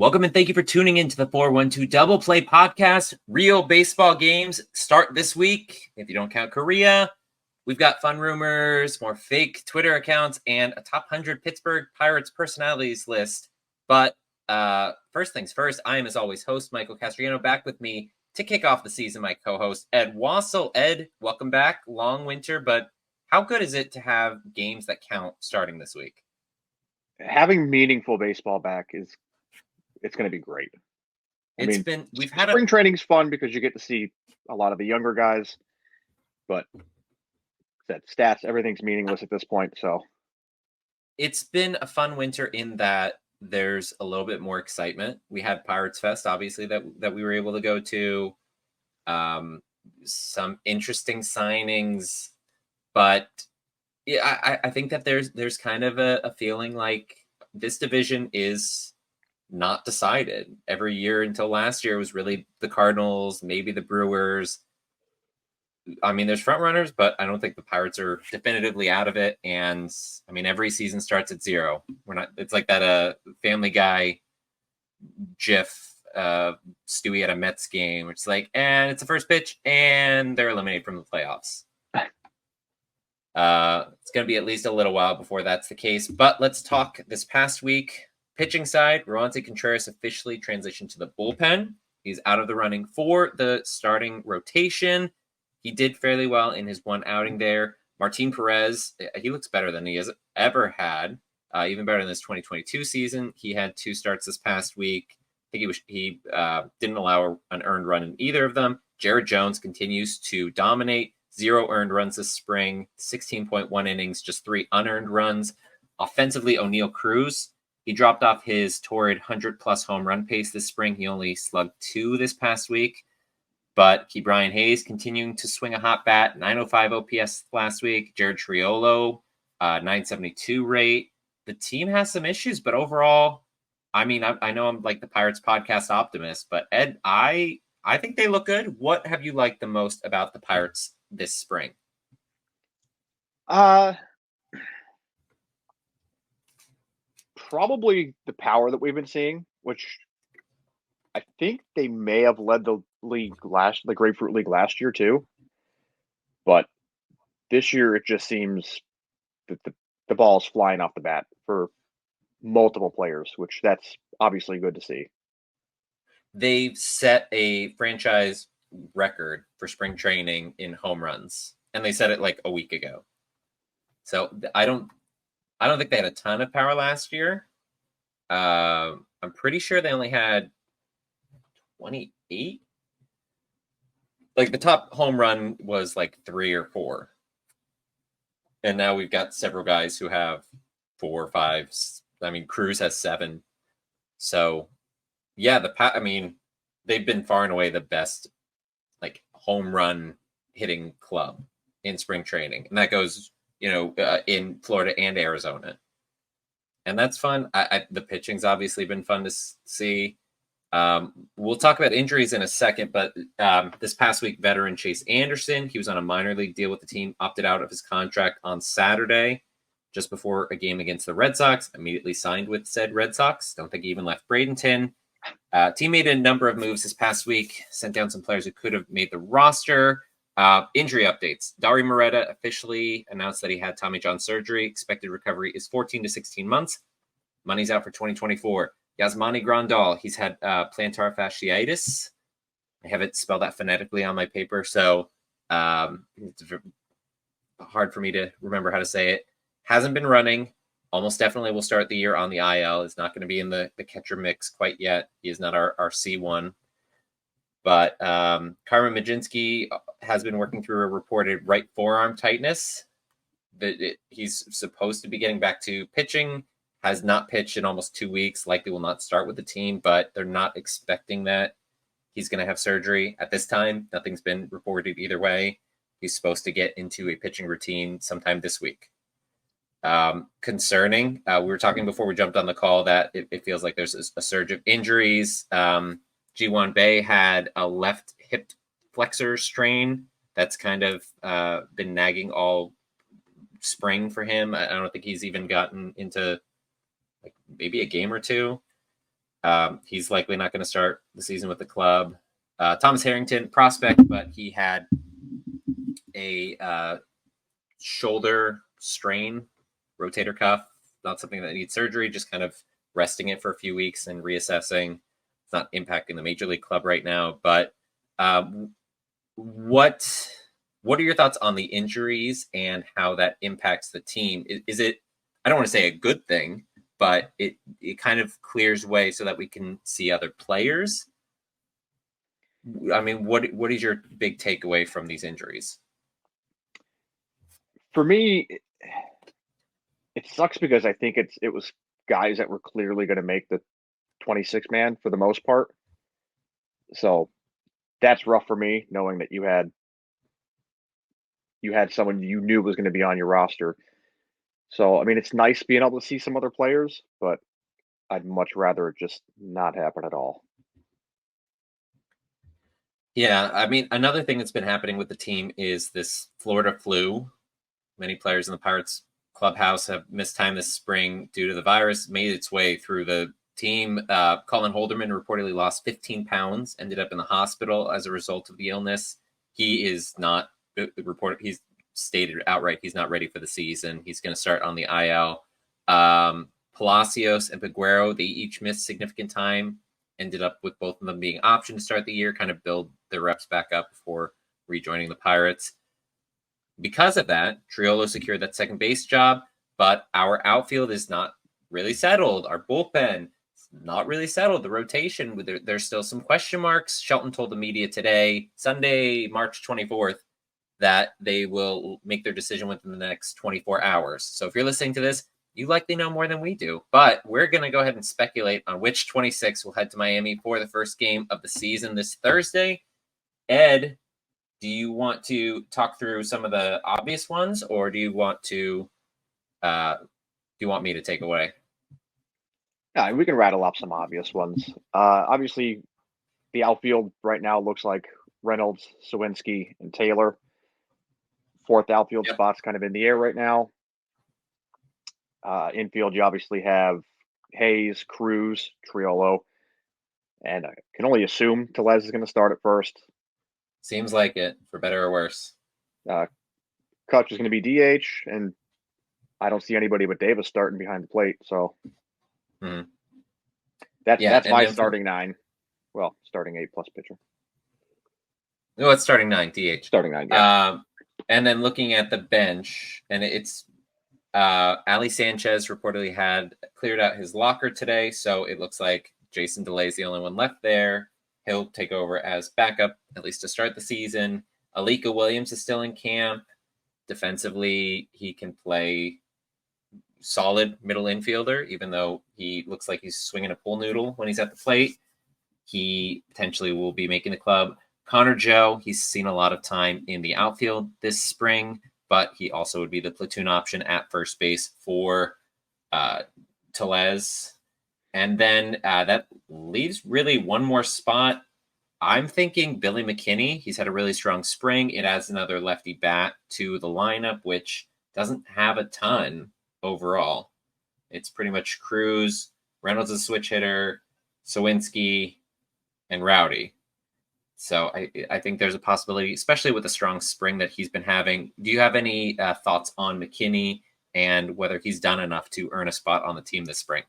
Welcome and thank you for tuning in to the 412 Double Play Podcast. Real baseball games start this week. If you don't count Korea, we've got fun rumors, more fake Twitter accounts, and a top 100 Pittsburgh Pirates personalities list. But first things first, I am, as always, host Michael Castriano, back with me to kick off the season, my co-host, Ed Wassel. Ed, welcome back. Long winter, but how good is it to have games that count starting this week? Having meaningful baseball back it's going to be great. We've had spring training's fun because you get to see a lot of the younger guys, but that stats, everything's meaningless at this point. So it's been a fun winter in that there's a little bit more excitement. We had Pirates Fest, obviously, that we were able to go to. Some interesting signings, but yeah, I think that there's kind of a feeling like this division is not decided. Every year until last year was really the Cardinals, maybe the Brewers. I mean, there's front runners, but I don't think the Pirates are definitively out of it. And I mean, every season starts at zero. We're not. It's like that Family Guy GIF, Stewie at a Mets game. It's like, and it's the first pitch, and they're eliminated from the playoffs. It's going to be at least a little while before that's the case. But let's talk this past week. Pitching side, Roansy Contreras officially transitioned to the bullpen. He's out of the running for the starting rotation. He did fairly well in his one outing there. Martin Perez, he looks better than he has ever had, even better in this 2022 season. He had 2 starts this past week. I think he didn't allow an earned run in either of them. Jared Jones continues to dominate. 0 earned runs this spring, 16.1 innings, just 3 unearned runs. Offensively, O'Neal Cruz, he dropped off his torrid 100-plus home run pace this spring. He only slugged 2 this past week. But Ke'Bryan Hayes continuing to swing a hot bat, 905 OPS last week. Jared Triolo, 972 rate. The team has some issues, but overall, I mean, I know I'm like the Pirates podcast optimist, but Ed, I think they look good. What have you liked the most about the Pirates this spring? Probably the power that we've been seeing, which I think they may have led the Grapefruit League last year too. But this year it just seems that the ball's flying off the bat for multiple players, which that's obviously good to see. They've set a franchise record for spring training in home runs, and they set it like a week ago. So I don't think they had a ton of power last year. I'm pretty sure they only had 28. Like the top home run was like 3 or 4. And now we've got several guys who have 4 or 5. I mean, Cruz has 7. So yeah, they've been far and away the best like home run hitting club in spring training. And that goes, in Florida and Arizona. And that's fun. The pitching's obviously been fun to see. We'll talk about injuries in a second, but this past week, veteran Chase Anderson, he was on a minor league deal with the team, opted out of his contract on Saturday, just before a game against the Red Sox, immediately signed with said Red Sox. Don't think he even left Bradenton. Team made a number of moves this past week, sent down some players who could have made the roster. Injury updates. Dauri Moreta officially announced that he had Tommy John surgery. Expected recovery is 14 to 16 months. Money's out for 2024. Yasmani Grandal, he's had plantar fasciitis. I have it spelled out phonetically on my paper, so it's hard for me to remember how to say it. Hasn't been running. Almost definitely will start the year on the IL. Is not going to be in the catcher mix quite yet. He is not our C1. But Carmen Mlodzinski has been working through a reported right forearm tightness. He's supposed to be getting back to pitching. Has not pitched in almost 2 weeks. Likely will not start with the team, but they're not expecting that he's going to have surgery at this time. Nothing's been reported either way. He's supposed to get into a pitching routine sometime this week. Concerning. We were talking before we jumped on the call that it feels like there's a surge of injuries. Ji-Hwan Bae had a left hip flexor strain that's kind of been nagging all spring for him. I don't think he's even gotten into like maybe a game or 2. He's likely not going to start the season with the club. Thomas Harrington, prospect, but he had a shoulder strain, rotator cuff, not something that needs surgery, just kind of resting it for a few weeks and reassessing. It's not impacting the major league club right now, but what are your thoughts on the injuries and how that impacts the team? Is it, I don't want to say a good thing, but it kind of clears way so that we can see other players? I mean, what is your big takeaway from these injuries? For me, it sucks because I think it was guys that were clearly going to make the 26 man for the most part. So that's rough for me, knowing that you had someone you knew was going to be on your roster. So I mean, it's nice being able to see some other players, but I'd much rather it just not happen at all. Yeah, I mean, another thing that's been happening with the team is this Florida flu. Many players in the Pirates clubhouse have missed time this spring due to the virus, made its way through the team. Colin Holderman reportedly lost 15 pounds, ended up in the hospital as a result of the illness. He is not reported. He's stated outright he's not ready for the season. He's going to start on the IL. Palacios and Peguero, they each missed significant time. Ended up with both of them being optioned to start the year, kind of build their reps back up before rejoining the Pirates. Because of that, Triolo secured that second base job, but our outfield is not really settled. Our bullpen is not really settled. The rotation, there's still some question marks. Shelton told the media today, Sunday, March 24th, that they will make their decision within the next 24 hours. So if you're listening to this, you likely know more than we do, but we're going to go ahead and speculate on which 26 will head to Miami for the first game of the season this Thursday. Ed, do you want to talk through some of the obvious ones, or do you want me to take away? Yeah, we can rattle off some obvious ones. Obviously, the outfield right now looks like Reynolds, Sawinski, and Taylor. Fourth outfield spot's kind of in the air right now. Infield, you obviously have Hayes, Cruz, Triolo, and I can only assume Tellez is going to start at first. Seems like it, for better or worse. Kutch is going to be DH, and I don't see anybody but Davis starting behind the plate. So that's my starting nine. Well, starting 8+ pitcher. No, it's starting 9, DH. Starting 9, yeah. And then looking at the bench, and it's Ali Sanchez reportedly had cleared out his locker today, so it looks like Jason DeLay is the only one left there. He'll take over as backup, at least to start the season. Alika Williams is still in camp. Defensively, he can play solid middle infielder, even though he looks like he's swinging a pool noodle when he's at the plate. He potentially will be making the club. Connor Joe, he's seen a lot of time in the outfield this spring, but he also would be the platoon option at first base for Tellez. And then that leaves really one more spot. I'm thinking Billy McKinney. He's had a really strong spring. It adds another lefty bat to the lineup, which doesn't have a ton overall. It's pretty much Cruz, Reynolds a switch hitter, Sawinski, and Rowdy. So I think there's a possibility, especially with the strong spring that he's been having. Do you have any thoughts on McKinney and whether he's done enough to earn a spot on the team this spring?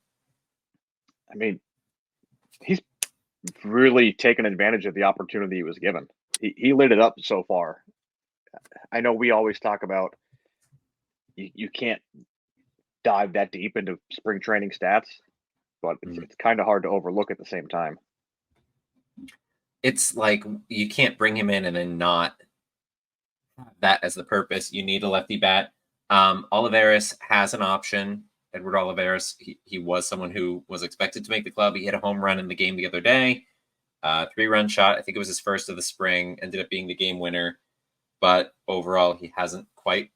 I mean, he's really taken advantage of the opportunity he was given. He lit it up so far. I know we always talk about you can't dive that deep into spring training stats, but it's kind of hard to overlook at the same time. It's like you can't bring him in and then not have that as the purpose. You need a lefty bat. Olivares has an option. Edward Olivares, he was someone who was expected to make the club. He hit a home run in the game the other day. 3-run shot. I think it was his first of the spring. Ended up being the game winner. But overall, he hasn't quite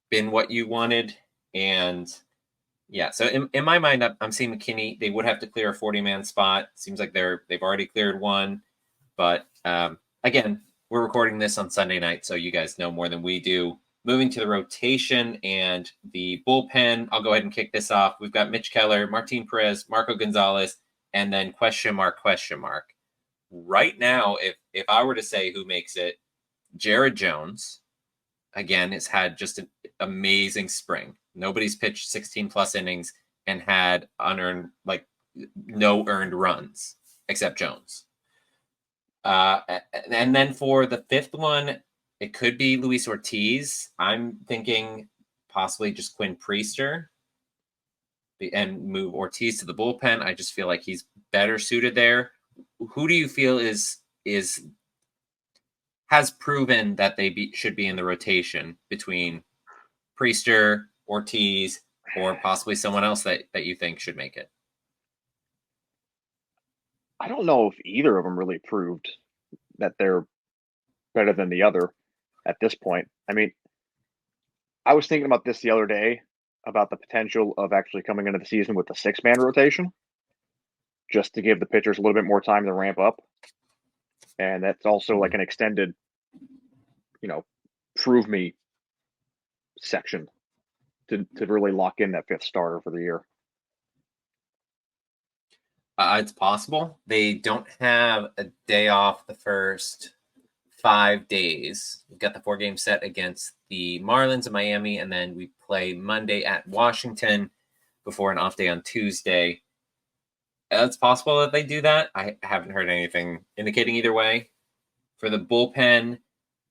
been what you wanted. And yeah, so in my mind, I'm seeing McKinney. They would have to clear a 40-man spot. Seems like they've already cleared one. But again, we're recording this on Sunday night, so you guys know more than we do. Moving to the rotation and the bullpen, I'll go ahead and kick this off. We've got Mitch Keller, Martin Perez, Marco Gonzalez, and then question mark, question mark. Right now, if I were to say who makes it, Jared Jones, again, has had just an amazing spring. Nobody's pitched 16 plus innings and had unearned, like no earned runs except Jones. And then for the fifth one, it could be Luis Ortiz. I'm thinking possibly just Quinn Priester and move Ortiz to the bullpen. I just feel like he's better suited there. Who do you feel has proven that they should be in the rotation between Priester, Ortiz, or possibly someone else that you think should make it? I don't know if either of them really proved that they're better than the other at this point. I mean, I was thinking about this the other day about the potential of actually coming into the season with a 6-man rotation just to give the pitchers a little bit more time to ramp up. And that's also like an extended, prove me section to really lock in that fifth starter for the year. It's possible. They don't have a day off the first 5 days. We've got the 4-game set against the Marlins in Miami, and then we play Monday at Washington before an off day on Tuesday. It's possible that they do that. I haven't heard anything indicating either way. For the bullpen,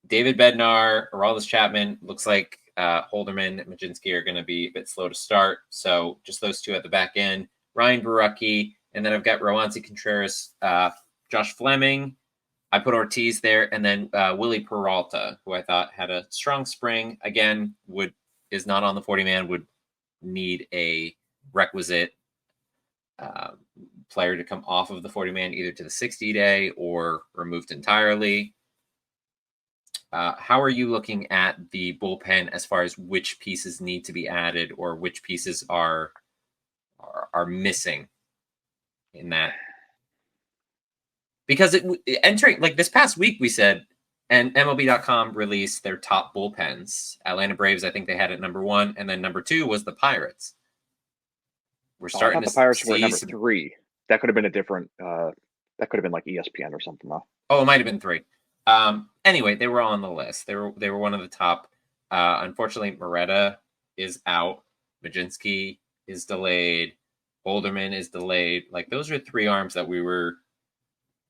David Bednar, Aroldis Chapman, looks like Holderman and Mlodzinski are going to be a bit slow to start. So just those two at the back end. Ryan Borucki, and then I've got Roansy Contreras, Josh Fleming. I put Ortiz there, and then Willie Peralta, who I thought had a strong spring. Again, is not on the 40-man, would need a requisite player to come off of the 40-man either to the 60-day or removed entirely. How are you looking at the bullpen as far as which pieces need to be added or which pieces are missing in that? Because entering like this past week, we said, and MLB.com released their top bullpens. Atlanta Braves, I think they had it number 1, and then number 2 was the Pirates. We're starting to the Pirates see were number 3. That could have been a different. That could have been like ESPN or something, though. Oh, it might have been 3. Anyway, they were on the list. They were one of the top. Unfortunately, Moreta is out. Mlodzinski is delayed. Holderman is delayed. Like those are 3 arms that we were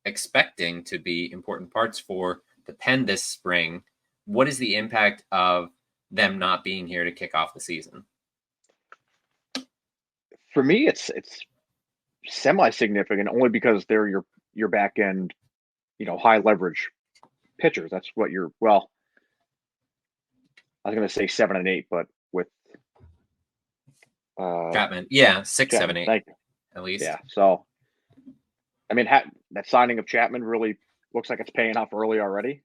expecting to be important parts for the pen this spring. What is the impact of them not being here to kick off the season? For me, it's semi-significant only because they're your back end, high leverage pitchers. That's what I was going to say 7 and 8, but with Chapman, 6, Chapman, 7, 8, thank you. at least. Yeah. So, I mean, that signing of Chapman really looks like it's paying off early already.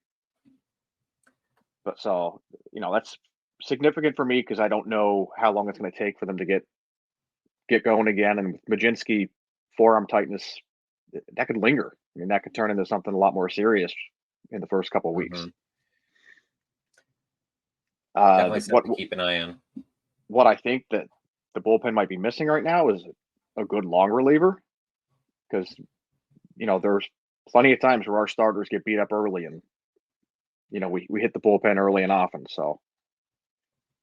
But so, that's significant for me because I don't know how long it's going to take for them to get going again. And with Mlodzinski, forearm tightness, that could linger. I mean, that could turn into something a lot more serious in the first couple of weeks. Definitely something to keep an eye on. What I think that the bullpen might be missing right now is a good long reliever because, there's plenty of times where our starters get beat up early and, we hit the bullpen early and often. So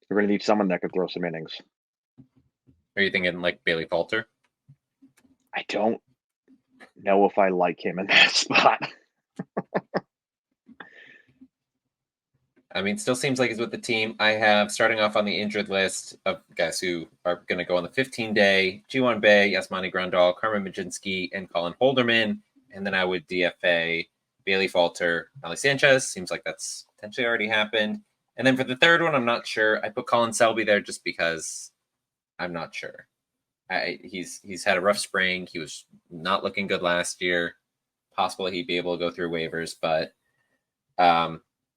we're going to need someone that could throw some innings. Are you thinking like Bailey Falter? I don't know if I like him in that spot. I mean, still seems like he's with the team. I have starting off on the injured list of guys who are going to go on the 15-day: Ji-Hwan Bae, Yasmani Grandal, Carmen Mlodzinski, and Colin Holderman. And then I would DFA Bailey Falter, Ali Sanchez. Seems like that's potentially already happened. And then for the third one, I'm not sure. I put Colin Selby there just because I'm not sure. He's had a rough spring. He was not looking good last year. Possible he'd be able to go through waivers, but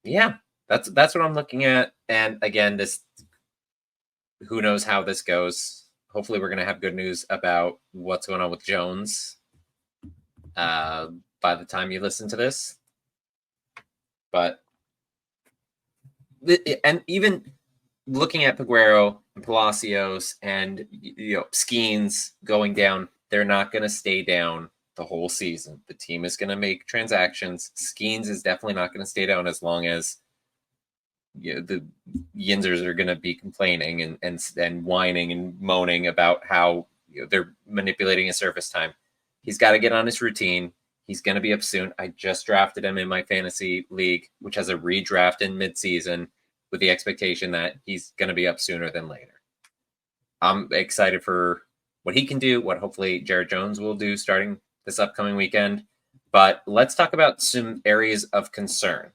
yeah. That's what I'm looking at. And again, who knows how this goes. Hopefully we're going to have good news about what's going on with Jones by the time you listen to this. But and even looking at Peguero and Palacios and Skeens going down they're not going to stay down the whole season. The team is going to make transactions. Skeens is definitely not going to stay down as long as the Yinzers are going to be complaining and whining and moaning about how they're manipulating his surface time. He's got to get on his routine. He's going to be up soon. I just drafted him in my fantasy league, which has a redraft in midseason with the expectation that he's going to be up sooner than later. I'm excited for what he can do, what hopefully Jared Jones will do starting this upcoming weekend. But let's talk about some areas of concern.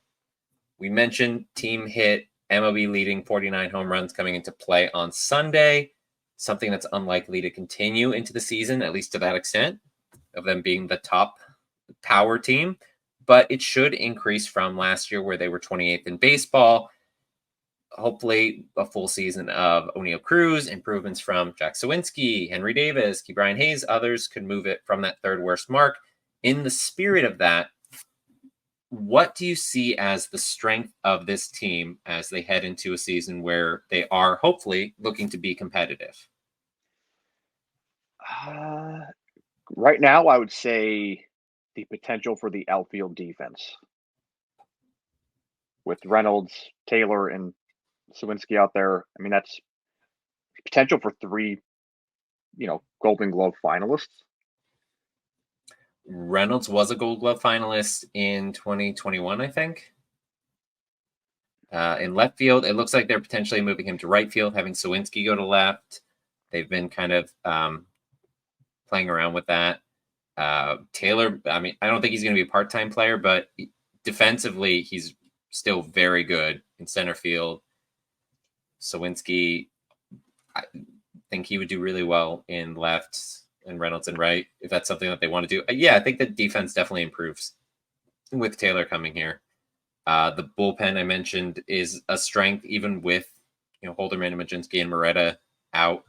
We mentioned team hit MLB leading 49 home runs coming into play on Sunday, something that's unlikely to continue into the season, at least to that extent, of them being the top power team. But it should increase from last year where they were 28th in baseball. Hopefully a full season of O'Neill Cruz, improvements from Jack Sawinski, Henry Davis, Ke'Bryan Hayes, others could move it from that third worst mark. In the spirit of that, what do you see as the strength of this team as they head into a season where they are hopefully looking to be competitive? Right now, I would say the potential for the outfield defense with Reynolds, Taylor, and Sawinski out there. I mean, that's potential for 3, Golden Glove finalists. Reynolds was a Gold Glove finalist in 2021, I think. In left field, it looks like they're potentially moving him to right field, having Sawinski go to left. They've been kind of playing around with that. Taylor, I mean, I don't think he's going to be a part-time player, but defensively, he's still very good in center field. Sawinski, I think he would do really well in left, and Reynolds in right, if that's something that they want to do. Yeah, I think the defense definitely improves with Taylor coming here. The bullpen I mentioned is a strength, even with Holderman, Majinski, and Moretta out,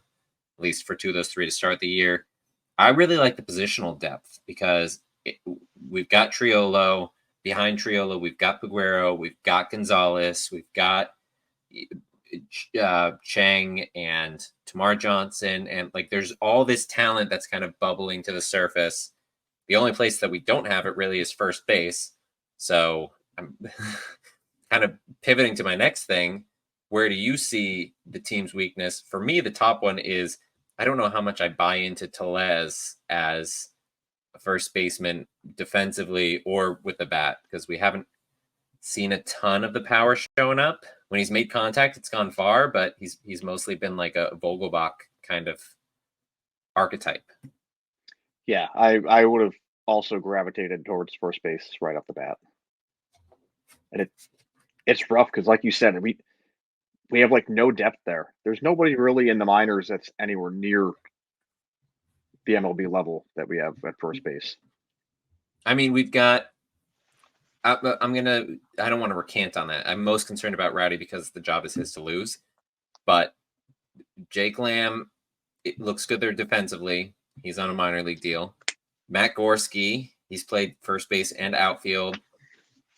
at least for 2 of those 3 to start the year. I really like the positional depth because we've got Triolo. Behind Triolo, we've got Peguero, we've got Gonzalez, we've got Chang and Tamar Johnson, and there's all this talent that's kind of bubbling to the surface. The only place that we don't have it really is first base. So I'm kind of pivoting to my next thing. Where do you see the team's weakness? For me, the top one is I don't know how much I buy into Tellez as a first baseman defensively or with the bat, because we haven't seen a ton of the power showing up. When he's made contact, it's gone far, but he's mostly been like a Vogelbach kind of archetype. Yeah, I would have also gravitated towards first base right off the bat. And it's rough because, like you said, we have no depth there. There's nobody really in the minors that's anywhere near the MLB level that we have at first base. I mean, we've got. I don't want to recant on that. I'm most concerned about Rowdy because the job is his to lose. But Jake Lamb, it looks good there defensively. He's on a minor league deal. Matt Gorski, he's played first base and outfield.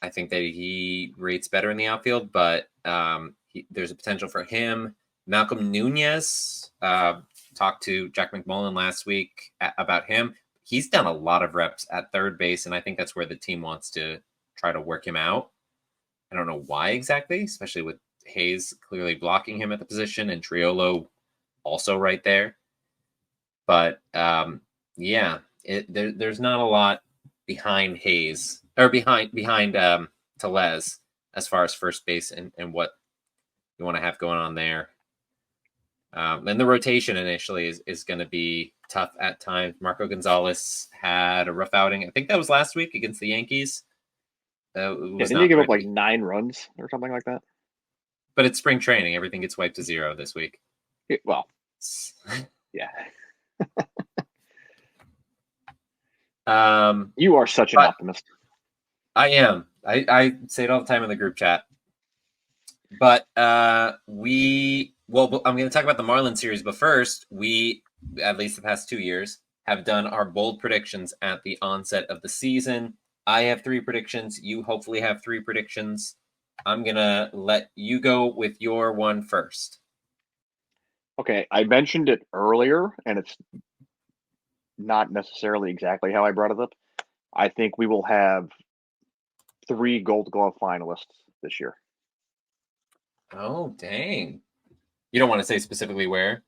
I think that he rates better in the outfield, but there's a potential for him. Malcolm Nunez, talked to Jack McMullen last week about him. He's done a lot of reps at third base, and I think that's where the team wants to try to work him out. I don't know why exactly, especially with Hayes clearly blocking him at the position and Triolo also right there. But there's not a lot behind Hayes or behind Tellez as far as first base and what you want to have going on there. And the rotation initially is going to be tough at times. Marco Gonzalez had a rough outing. I think that was last week against the Yankees. Didn't he give up 9 runs or something like that? But it's spring training. Everything gets wiped to 0 this week. Yeah. You are such an optimist. I am. I say it all the time in the group chat. But I'm going to talk about the Marlins series, but first, we, at least the past 2 years, have done our bold predictions at the onset of the season. I have 3 predictions. You hopefully have 3 predictions. I'm going to let you go with your one first. Okay, I mentioned it earlier, and it's not necessarily exactly how I brought it up. I think we will have 3 Gold Glove finalists this year. Oh, dang. You don't want to say specifically where?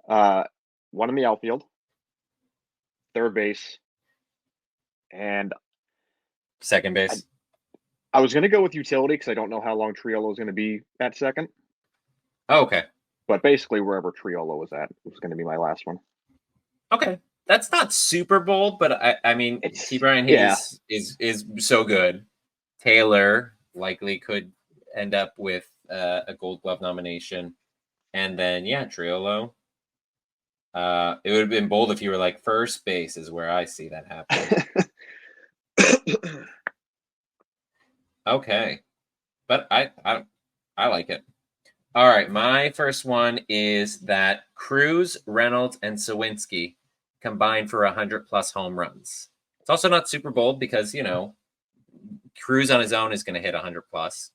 One in the outfield, third base, and Second I, base. I was going to go with utility because I don't know how long Triolo is going to be at second. Oh, okay. But basically, wherever Triolo was at was going to be my last one. Okay. That's not super bold, but I mean, T. It's Brian yeah, Hayes is so good. Taylor likely could end up with a Gold Glove nomination, and then yeah, Triolo. It would have been bold if you were like first base is where I see that happening. Okay, but I like it. All right, my first one is that Cruz, Reynolds, and Sawinski combined for 100+ home runs. It's also not super bold because Cruz on his own is going to hit 100+,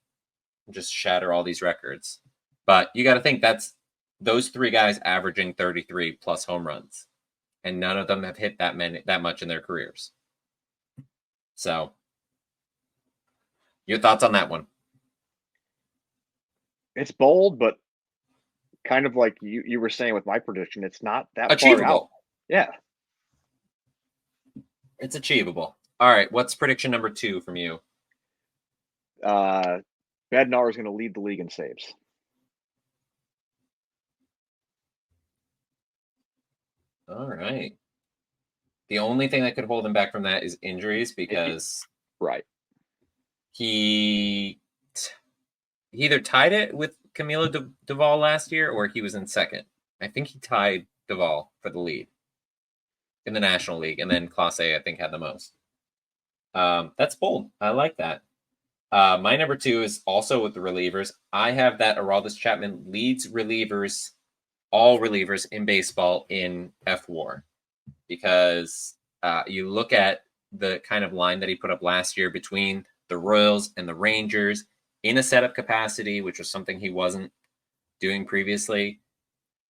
just shatter all these records. But you got to think that's those three guys averaging 33+ home runs, and none of them have hit that much in their careers. So, your thoughts on that one? it's bold, but kind of like you were saying with my prediction, it's not that far out. Achievable. Yeah. It's achievable. All right, what's prediction number 2 from you? Bednar is going to lead the league in saves. All right. The only thing that could hold him back from that is injuries because Right. he either tied it with Camilo Duvall last year or he was in second. I think he tied Duvall for the lead in the National League, and then Clase, I think, had the most. That's bold. I like that. My number 2 is also with the relievers. I have that Aroldis Chapman leads relievers, all relievers in baseball in F-WAR because you look at the kind of line that he put up last year between the Royals and the Rangers in a setup capacity, which was something he wasn't doing previously.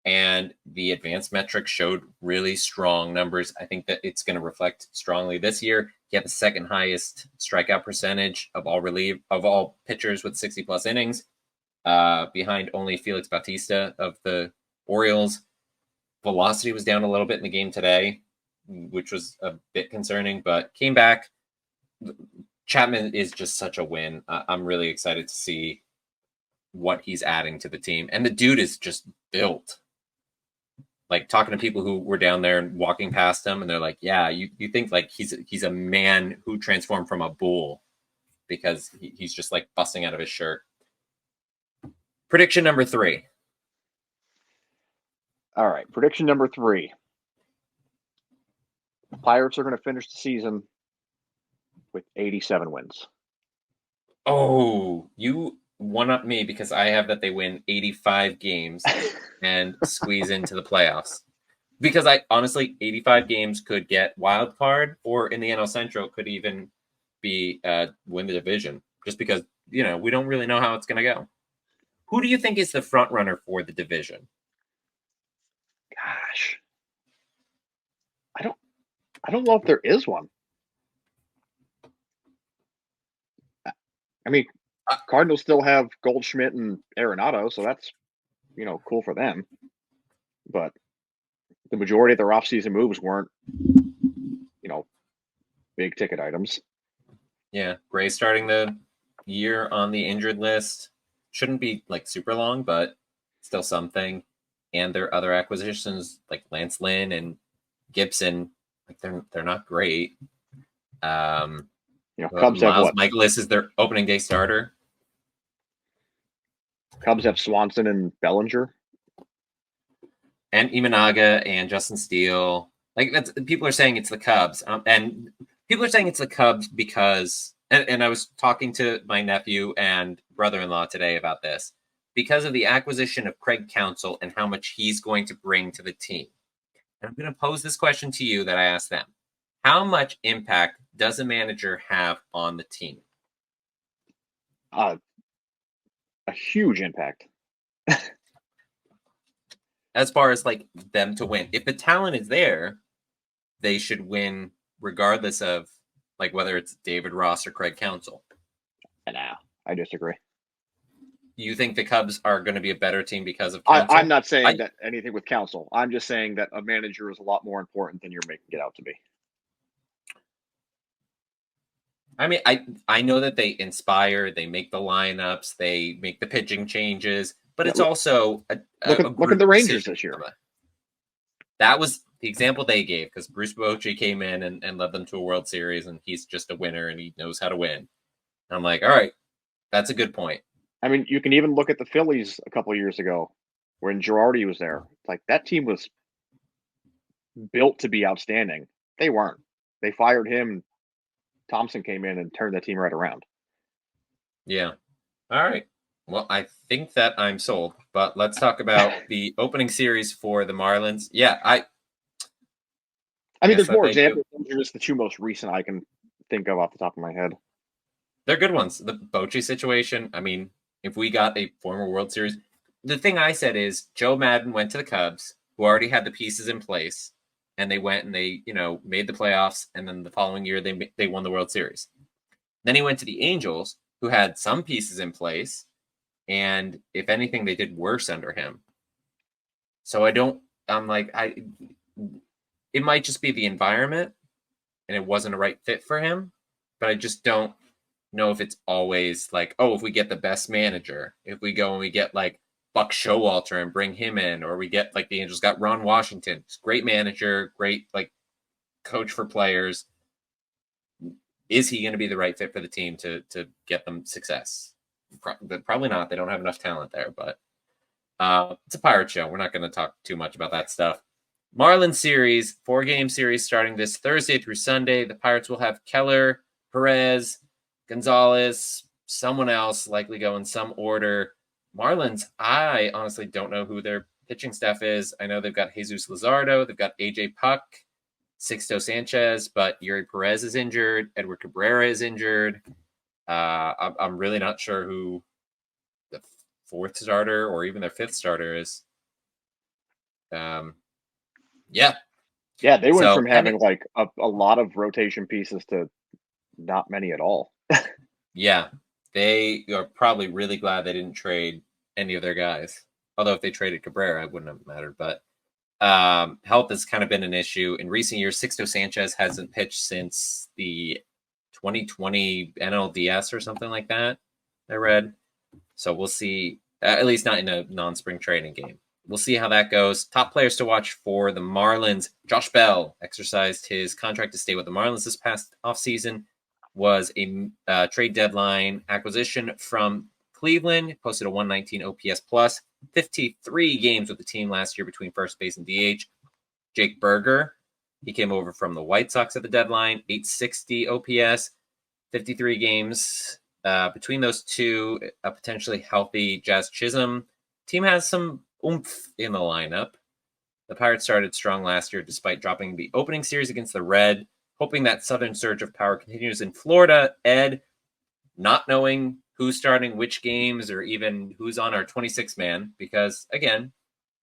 And the advanced metrics showed really strong numbers. I think that it's going to reflect strongly this year. He had the second highest strikeout percentage of all pitchers with 60+ innings, behind only Felix Bautista of the Orioles. Velocity was down a little bit in the game today, which was a bit concerning, but came back. Chapman is just such a win. I'm really excited to see what he's adding to the team. And the dude is just built. Like talking to people who were down there and walking past him, and they're like, "Yeah, you think like he's a man who transformed from a bull because he's just like busting out of his shirt." Prediction number 3. All right. Prediction number 3. Pirates are going to finish the season with 87 wins. Oh, you one up me because I have that they win 85 games and squeeze into the playoffs. Because I honestly, 85 games could get wild card, or in the NL Central could even be win the division. Just because we don't really know how it's going to go. Who do you think is the front runner for the division? Gosh, I don't know if there is one. I mean, Cardinals still have Goldschmidt and Arenado, so that's cool for them. But the majority of their offseason moves weren't big ticket items. Yeah, Gray starting the year on the injured list shouldn't be like super long, but still something. And their other acquisitions like Lance Lynn and Gibson, like they're not great. Cubs have Miles what? Michaelis is their opening day starter. Cubs have Swanson and Bellinger. And Imanaga and Justin Steele. Like people are saying it's the Cubs, and people are saying it's the Cubs because. And I was talking to my nephew and brother-in-law today about this because of the acquisition of Craig Counsell and how much he's going to bring to the team. And I'm going to pose this question to you that I asked them: how much impact does a manager have on the team? A huge impact. As far as like them to win. If the talent is there, they should win regardless of like whether it's David Ross or Craig Counsell. Nah, I disagree. You think the Cubs are going to be a better team because of I'm Counsell? not saying that anything with Counsell. I'm just saying that a manager is a lot more important than you're making it out to be. I mean, I know that they inspire, they make the lineups, they make the pitching changes, but it's also look at the Rangers this year. That was the example they gave because Bruce Bochy came in and led them to a World Series, and he's just a winner and he knows how to win. And I'm like, all right, that's a good point. I mean, you can even look at the Phillies a couple of years ago when Girardi was there. It's like that team was built to be outstanding. They weren't. They fired him. Thompson came in and turned that team right around. Yeah. All right. Well, I think that I'm sold, but let's talk about the opening series for the Marlins. Yeah, I mean, there's more examples. Those are just the two most recent I can think of off the top of my head. They're good ones. The Bochy situation, I mean, if we got a former World Series, the thing I said is Joe Madden went to the Cubs, who already had the pieces in place, and they went and they, made the playoffs, and then the following year they won the World Series. Then he went to the Angels, who had some pieces in place, and if anything, they did worse under him. So it might just be the environment, and it wasn't a right fit for him, but I just don't know if it's always like, oh, if we get the best manager, if we go and we get like Buck Showalter and bring him in, or we get like the Angels got Ron Washington, great manager, great like coach for players. Is he going to be the right fit for the team to get them success? Probably not. They don't have enough talent there, but it's a Pirate show. We're not going to talk too much about that stuff. Marlins series, 4-game series starting this Thursday through Sunday. The Pirates will have Keller, Perez, Gonzalez, someone else likely go in some order. Marlins, I honestly don't know who their pitching staff is. I know they've got Jesus Luzardo, they've got AJ Puck, Sixto Sanchez, but Yuri Perez is injured. Edward Cabrera is injured. I'm really not sure who the fourth starter or even their fifth starter is. Yeah, they went from having like a lot of rotation pieces to not many at all. Yeah, they are probably really glad they didn't trade any of their guys. Although if they traded Cabrera, it wouldn't have mattered. But health has kind of been an issue. In recent years, Sixto Sanchez hasn't pitched since the 2020 NLDS or something like that, I read. So we'll see, at least not in a non-spring training game. We'll see how that goes. Top players to watch for the Marlins. Josh Bell exercised his contract to stay with the Marlins this past offseason. Was a trade deadline acquisition from Cleveland. Posted a 119 OPS plus. 53 games with the team last year between first base and DH. Jake Burger, he came over from the White Sox at the deadline. 860 OPS. 53 games between those two. A potentially healthy Jazz Chisholm. Team has some oomph in the lineup. The Pirates started strong last year despite dropping the opening series against the Red. Hoping that southern surge of power continues in Florida. Ed, not knowing who's starting which games or even who's on our 26 man, because again,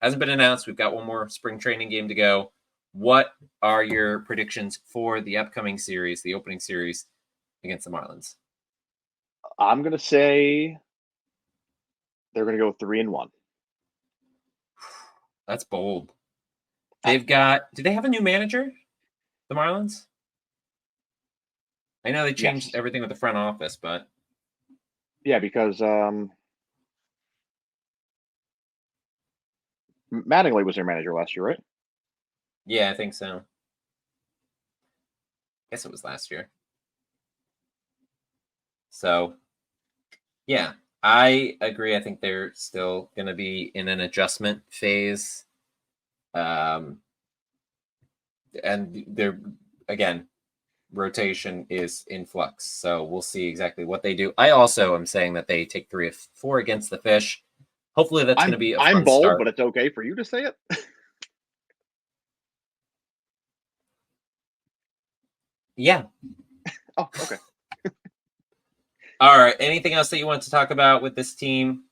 hasn't been announced. We've got one more spring training game to go. What are your predictions for the upcoming series, the opening series against the Marlins? I'm going to say they're going to go 3-1. That's bold. They've got, do they have a new manager, the Marlins? I know they changed everything with the front office, but yeah, because Mattingly was their manager last year, right? Yeah, I think so. I guess it was last year. So, yeah, I agree. I think they're still going to be in an adjustment phase. And they're, again, rotation is in flux. So we'll see exactly what they do. I also am saying that they take 3 of 4 against the Fish. Hopefully that's going to be a fun I'm bold, start. but it's okay for you to say it. Yeah. Oh, okay. All right. Anything else that you want to talk about with this team?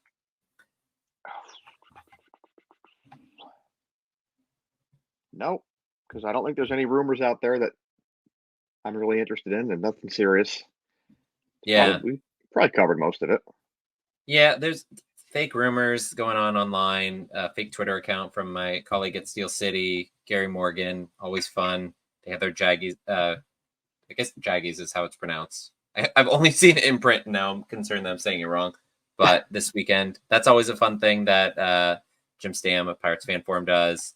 No. because I don't think there's any rumors out there that I'm really interested in, and nothing serious. Yeah. We probably covered most of it. Yeah, there's fake rumors going on online, fake Twitter account from my colleague at Steel City, Gary Morgan, always fun. They have their Jaggies, I guess Jaggies is how it's pronounced. I've only seen it in print, and now I'm concerned that I'm saying it wrong. But this weekend, that's always a fun thing that Jim Stam of Pirates Fan Forum does.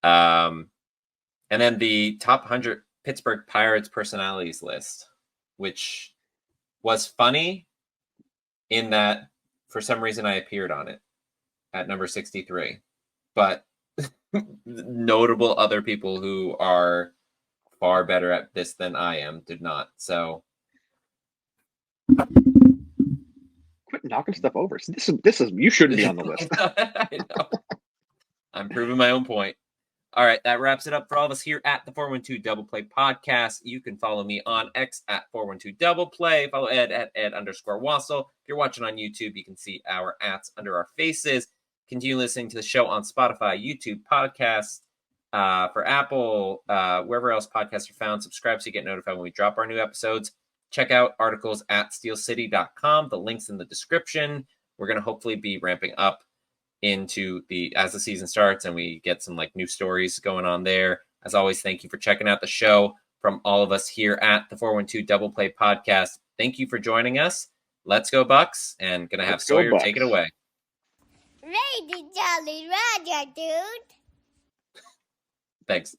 And then the top 100 Pittsburgh Pirates personalities list, which was funny in that for some reason I appeared on it at number 63. But notable other people who are far better at this than I am did not. So Quit knocking stuff over. This is you shouldn't be on the list. I know. I'm proving my own point. All right, that wraps it up for all of us here at the 412 Double Play Podcast. You can follow me on X at 412 Double Play. Follow Ed at Ed_Wassel. If you're watching on YouTube, you can see our ats under our faces. Continue listening to the show on Spotify, YouTube, podcasts, for Apple, wherever else podcasts are found. Subscribe so you get notified when we drop our new episodes. Check out articles at steelcity.com. The link's in the description. We're going to hopefully be ramping up into as the season starts and we get some like new stories going on there. As always, thank you for checking out the show from all of us here at the 412 Double Play Podcast. Thank you for joining us. Let's go Bucks, and gonna have Sawyer take it away. Lady Jolly Roger, dude. Thanks.